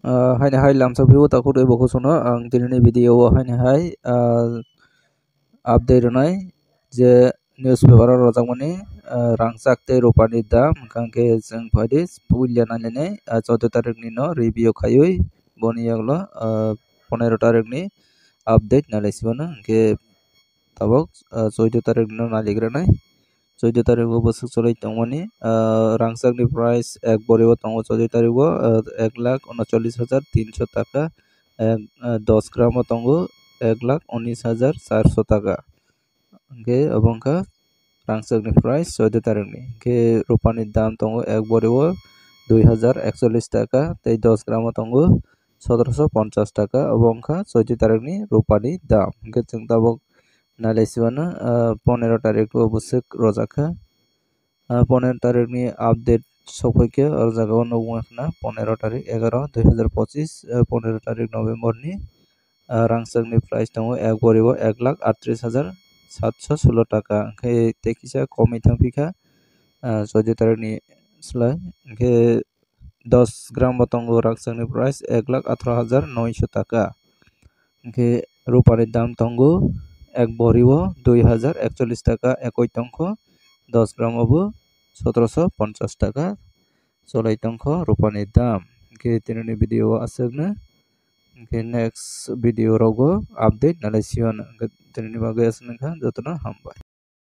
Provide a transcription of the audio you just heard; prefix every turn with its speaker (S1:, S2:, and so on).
S1: Hai hai lamsa view tak kudai boku sono ang dinini video hai update nai je newspaper rojak mani rangsak te rupani dam kangke jeng phadi puilya nalene 14 tarik ni no review khayui boni yaglo 15 tarik ni update nalaisibana ke tabok 14 tarik no naligra 14 tarik bosuk চলাই tongmani rangsak ni price ek boribo tongo 14 tarik 1,39,300 টাকা 10 গ্রাম tongo 1,19,400 টাকা ke abongka rangsak ni price 14 tarik ni ke rupani dam tongo ek boribo 2,041 টাকা tei 10 গ্রাম tongo 1750 টাকা abongka 14 tarik ni rupani dam ke jeng tabok nalaisibana 15 tarik bosuk rojaka 15 tarik ni update sopaike or jaga o nogmana 15 tarik 11 2025 15 tarik November ni rangsak ni price tongo ek boribo 1,38,716 টাকা ke tekisa komai tangpika 14 tarik ni slai ke 10 গ্রাম tongo rangsak ni price 1,18,900 টাকা ke rupani dam tongo এক বড়িও 2,041 টাকা একই তংখ 10 গ্রাম অবু 1750 টাকা চলাই তংখ রূপানি দাম ke tinini video asakna ke next video rogo update nalaisiwan tinini bagai asakna jotona hambai।